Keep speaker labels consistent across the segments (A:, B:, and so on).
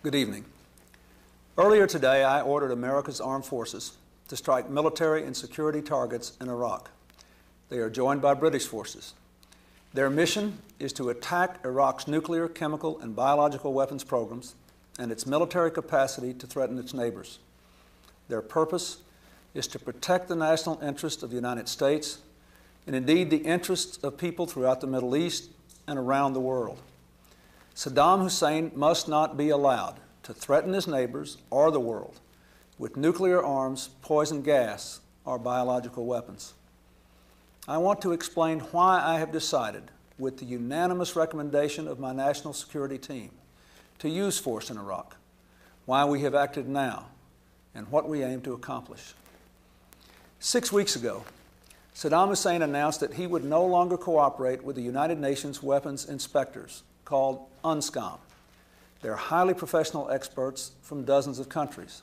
A: Good evening. Earlier today, I ordered America's armed forces to strike military and security targets in Iraq. They are joined by British forces. Their mission is to attack Iraq's nuclear, chemical, and biological weapons programs and its military capacity to threaten its neighbors. Their purpose is to protect the national interest of the United States and indeed the interests of people throughout the Middle East and around the world. Saddam Hussein must not be allowed to threaten his neighbors or the world with nuclear arms, poison gas, or biological weapons. I want to explain why I have decided, with the unanimous recommendation of my national security team, to use force in Iraq, why we have acted now, and what we aim to accomplish. 6 weeks ago, Saddam Hussein announced that he would no longer cooperate with the United Nations weapons inspectors, called UNSCOM. They're highly professional experts from dozens of countries.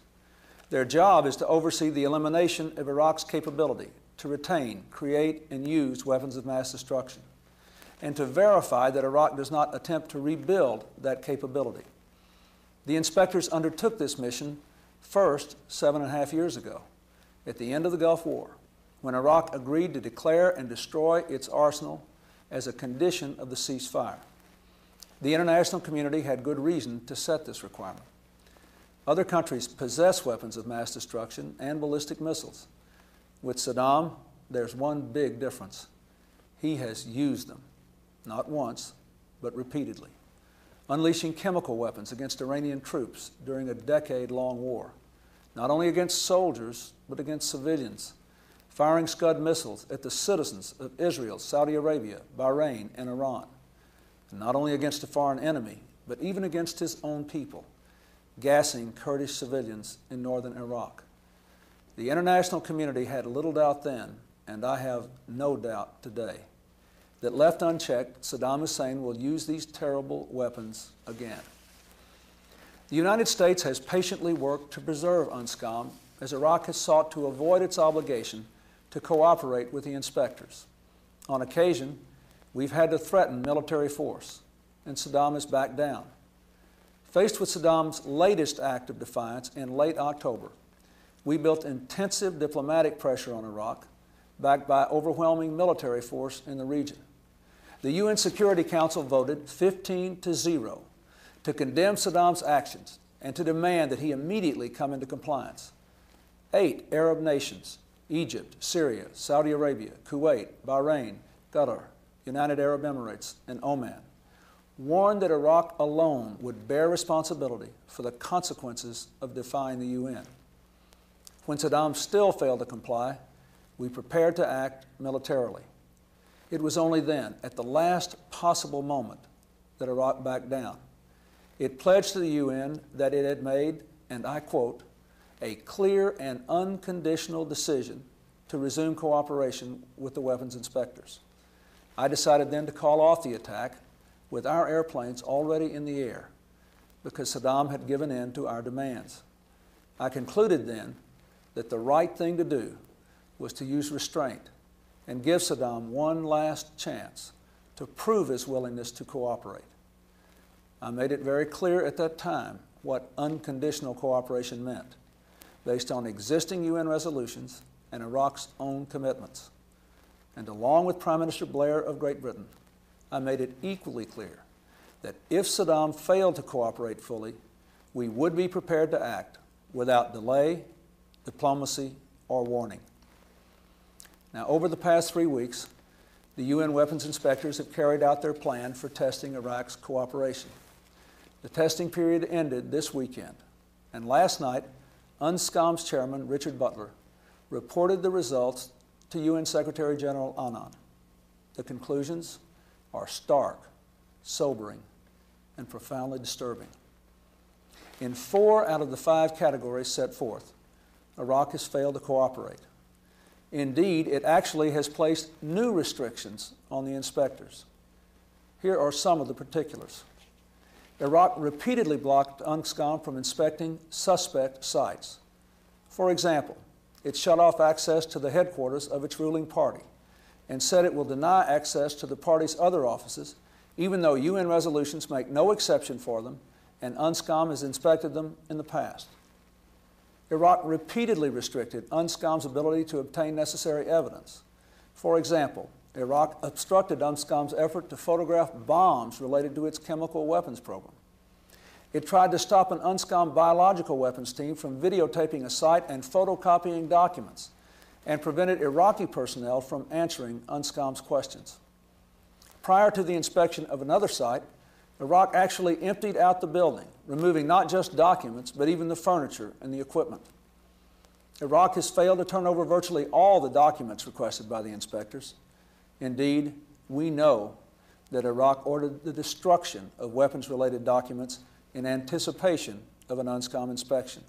A: Their job is to oversee the elimination of Iraq's capability to retain, create, and use weapons of mass destruction, and to verify that Iraq does not attempt to rebuild that capability. The inspectors undertook this mission first 7.5 years ago, at the end of the Gulf War, when Iraq agreed to declare and destroy its arsenal as a condition of the ceasefire. The international community had good reason to set this requirement. Other countries possess weapons of mass destruction and ballistic missiles. With Saddam, there's one big difference. He has used them, not once, but repeatedly, unleashing chemical weapons against Iranian troops during a decade-long war, not only against soldiers, but against civilians, firing Scud missiles at the citizens of Israel, Saudi Arabia, Bahrain, and Iran. Not only against a foreign enemy, but even against his own people, gassing Kurdish civilians in northern Iraq. The international community had little doubt then, and I have no doubt today, that left unchecked, Saddam Hussein will use these terrible weapons again. The United States has patiently worked to preserve UNSCOM as Iraq has sought to avoid its obligation to cooperate with the inspectors. On occasion, we've had to threaten military force, and Saddam has backed down. Faced with Saddam's latest act of defiance in late October, we built intensive diplomatic pressure on Iraq, backed by overwhelming military force in the region. The UN Security Council voted 15-0 to condemn Saddam's actions and to demand that he immediately come into compliance. 8 Arab nations, Egypt, Syria, Saudi Arabia, Kuwait, Bahrain, Qatar, United Arab Emirates, and Oman, warned that Iraq alone would bear responsibility for the consequences of defying the UN. When Saddam still failed to comply, we prepared to act militarily. It was only then, at the last possible moment, that Iraq backed down. It pledged to the UN that it had made, and I quote, a clear and unconditional decision to resume cooperation with the weapons inspectors. I decided then to call off the attack with our airplanes already in the air because Saddam had given in to our demands. I concluded then that the right thing to do was to use restraint and give Saddam one last chance to prove his willingness to cooperate. I made it very clear at that time what unconditional cooperation meant, based on existing UN resolutions and Iraq's own commitments. And along with Prime Minister Blair of Great Britain, I made it equally clear that if Saddam failed to cooperate fully, we would be prepared to act without delay, diplomacy, or warning. Now, over the past 3 weeks, the UN weapons inspectors have carried out their plan for testing Iraq's cooperation. The testing period ended this weekend, and last night, UNSCOM's chairman, Richard Butler, reported the results to UN Secretary General Annan. The conclusions are stark, sobering, and profoundly disturbing. In 4 out of the 5 categories set forth, Iraq has failed to cooperate. Indeed, it actually has placed new restrictions on the inspectors. Here are some of the particulars. Iraq repeatedly blocked UNSCOM from inspecting suspect sites. For example, it shut off access to the headquarters of its ruling party and said it will deny access to the party's other offices, even though UN resolutions make no exception for them and UNSCOM has inspected them in the past. Iraq repeatedly restricted UNSCOM's ability to obtain necessary evidence. For example, Iraq obstructed UNSCOM's effort to photograph bombs related to its chemical weapons program. It tried to stop an UNSCOM biological weapons team from videotaping a site and photocopying documents, and prevented Iraqi personnel from answering UNSCOM's questions. Prior to the inspection of another site, Iraq actually emptied out the building, removing not just documents, but even the furniture and the equipment. Iraq has failed to turn over virtually all the documents requested by the inspectors. Indeed, we know that Iraq ordered the destruction of weapons-related documents in anticipation of an UNSCOM inspection.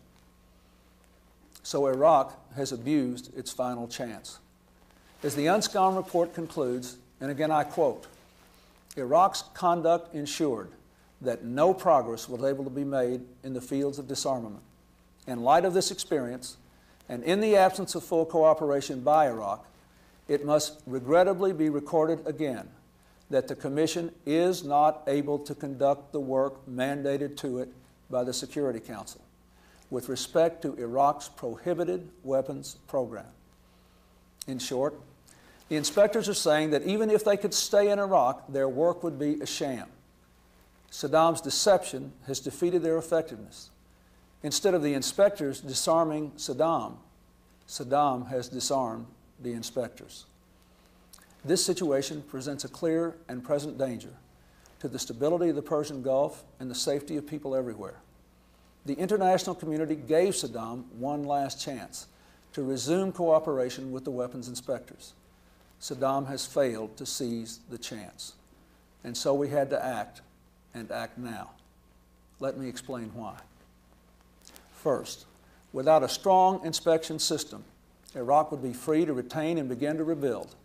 A: So Iraq has abused its final chance. As the UNSCOM report concludes, and again I quote, "Iraq's conduct ensured that no progress was able to be made in the fields of disarmament. In light of this experience, and in the absence of full cooperation by Iraq, it must regrettably be recorded again that the Commission is not able to conduct the work mandated to it by the Security Council with respect to Iraq's prohibited weapons program." In short, the inspectors are saying that even if they could stay in Iraq, their work would be a sham. Saddam's deception has defeated their effectiveness. Instead of the inspectors disarming Saddam, Saddam has disarmed the inspectors. This situation presents a clear and present danger to the stability of the Persian Gulf and the safety of people everywhere. The international community gave Saddam one last chance to resume cooperation with the weapons inspectors. Saddam has failed to seize the chance, and so we had to act, and act now. Let me explain why. First, without a strong inspection system, Iraq would be free to retain and begin to rebuild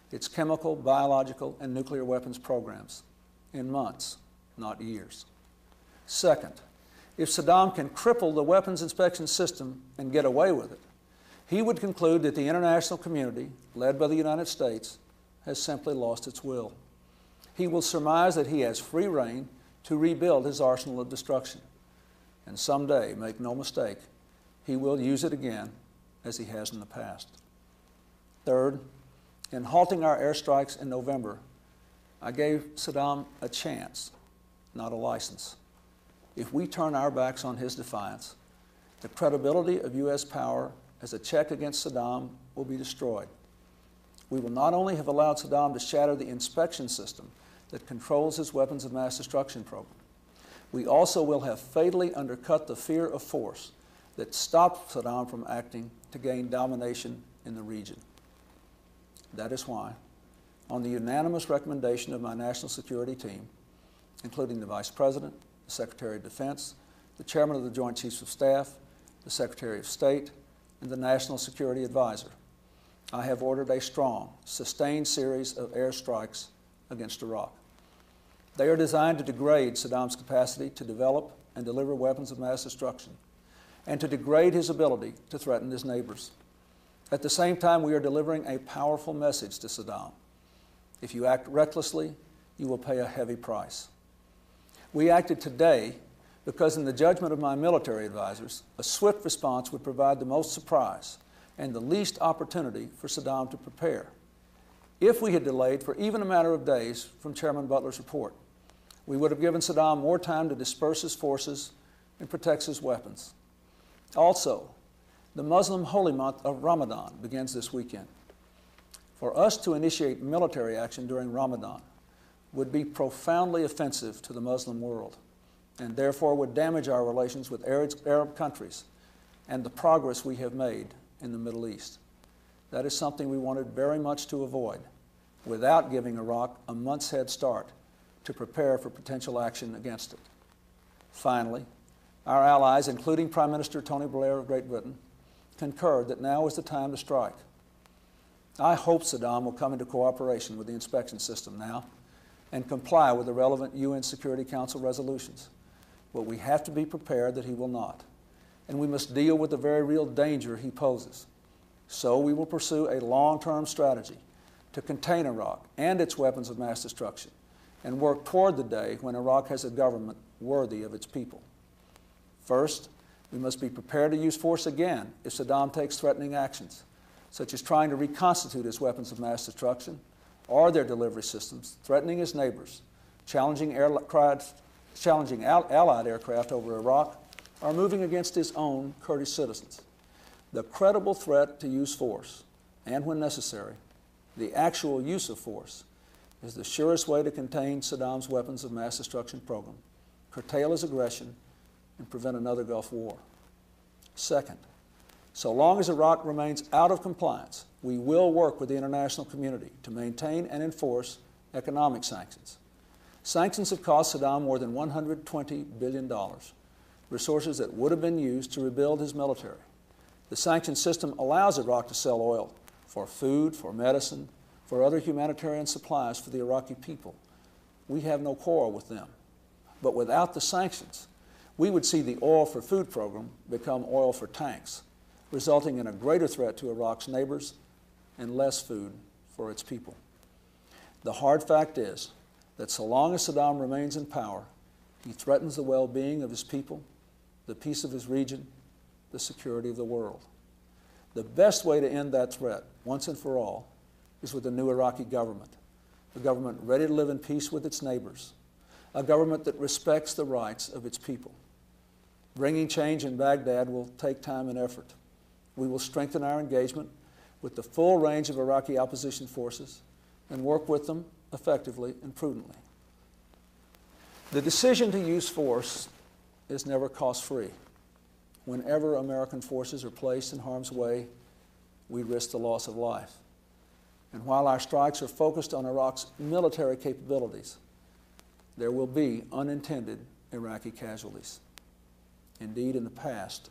A: its chemical, biological, and nuclear weapons programs in months, not years. Second, if Saddam can cripple the weapons inspection system and get away with it, he would conclude that the international community, led by the United States, has simply lost its will. He will surmise that he has free rein to rebuild his arsenal of destruction. And someday, make no mistake, he will use it again as he has in the past. Third, in halting our airstrikes in November, I gave Saddam a chance, not a license. If we turn our backs on his defiance, the credibility of U.S. power as a check against Saddam will be destroyed. We will not only have allowed Saddam to shatter the inspection system that controls his weapons of mass destruction program, we also will have fatally undercut the fear of force that stopped Saddam from acting to gain domination in the region. That is why, on the unanimous recommendation of my national security team, including the Vice President, the Secretary of Defense, the Chairman of the Joint Chiefs of Staff, the Secretary of State, and the National Security Advisor, I have ordered a strong, sustained series of airstrikes against Iraq. They are designed to degrade Saddam's capacity to develop and deliver weapons of mass destruction, and to degrade his ability to threaten his neighbors. At the same time, we are delivering a powerful message to Saddam. If you act recklessly, you will pay a heavy price. We acted today because, in the judgment of my military advisors, a swift response would provide the most surprise and the least opportunity for Saddam to prepare. If we had delayed for even a matter of days from Chairman Butler's report, we would have given Saddam more time to disperse his forces and protect his weapons. Also, the Muslim holy month of Ramadan begins this weekend. For us to initiate military action during Ramadan would be profoundly offensive to the Muslim world, and therefore would damage our relations with Arab countries and the progress we have made in the Middle East. That is something we wanted very much to avoid, without giving Iraq a month's head start to prepare for potential action against it. Finally, our allies, including Prime Minister Tony Blair of Great Britain, concurred that now is the time to strike. I hope Saddam will come into cooperation with the inspection system now and comply with the relevant UN Security Council resolutions. But we have to be prepared that he will not, and we must deal with the very real danger he poses. So we will pursue a long-term strategy to contain Iraq and its weapons of mass destruction, and work toward the day when Iraq has a government worthy of its people. First, we must be prepared to use force again if Saddam takes threatening actions, such as trying to reconstitute his weapons of mass destruction or their delivery systems, threatening his neighbors, challenging Allied aircraft over Iraq, or moving against his own Kurdish citizens. The credible threat to use force, and when necessary, the actual use of force, is the surest way to contain Saddam's weapons of mass destruction program, curtail his aggression, and prevent another Gulf War. Second, so long as Iraq remains out of compliance, we will work with the international community to maintain and enforce economic sanctions. Sanctions have cost Saddam more than $120 billion, resources that would have been used to rebuild his military. The sanction system allows Iraq to sell oil for food, for medicine, for other humanitarian supplies for the Iraqi people. We have no quarrel with them. But without the sanctions, we would see the oil for food program become oil for tanks, resulting in a greater threat to Iraq's neighbors and less food for its people. The hard fact is that so long as Saddam remains in power, he threatens the well-being of his people, the peace of his region, the security of the world. The best way to end that threat, once and for all, is with a new Iraqi government, a government ready to live in peace with its neighbors, a government that respects the rights of its people. Bringing change in Baghdad will take time and effort. We will strengthen our engagement with the full range of Iraqi opposition forces and work with them effectively and prudently. The decision to use force is never cost-free. Whenever American forces are placed in harm's way, we risk the loss of life. And while our strikes are focused on Iraq's military capabilities, there will be unintended Iraqi casualties. Indeed, in the past,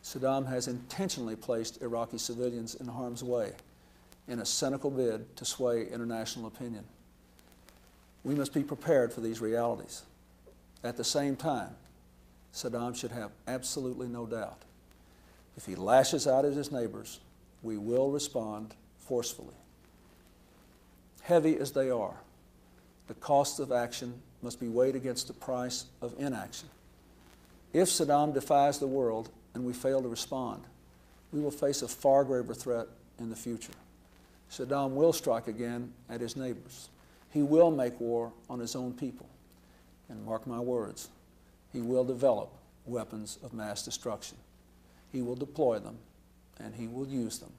A: Saddam has intentionally placed Iraqi civilians in harm's way in a cynical bid to sway international opinion. We must be prepared for these realities. At the same time, Saddam should have absolutely no doubt. If he lashes out at his neighbors, we will respond forcefully. Heavy as they are, the cost of action must be weighed against the price of inaction. If Saddam defies the world and we fail to respond, we will face a far graver threat in the future. Saddam will strike again at his neighbors. He will make war on his own people. And mark my words, he will develop weapons of mass destruction. He will deploy them, and he will use them.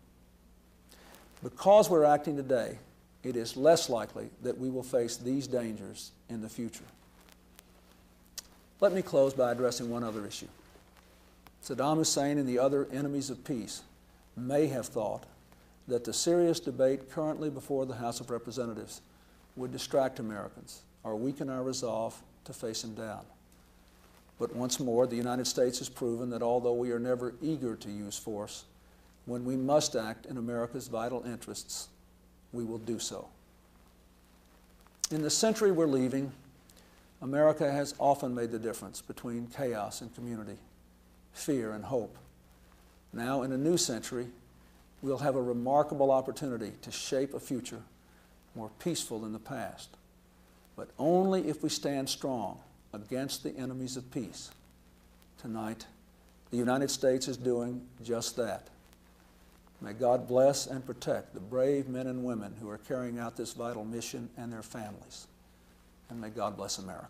A: Because we're acting today, it is less likely that we will face these dangers in the future. Let me close by addressing one other issue. Saddam Hussein and the other enemies of peace may have thought that the serious debate currently before the House of Representatives would distract Americans or weaken our resolve to face him down. But once more, the United States has proven that although we are never eager to use force, when we must act in America's vital interests, we will do so. In the century we're leaving, America has often made the difference between chaos and community, fear and hope. Now, in a new century, we'll have a remarkable opportunity to shape a future more peaceful than the past, but only if we stand strong against the enemies of peace. Tonight, the United States is doing just that. May God bless and protect the brave men and women who are carrying out this vital mission and their families. And may God bless America.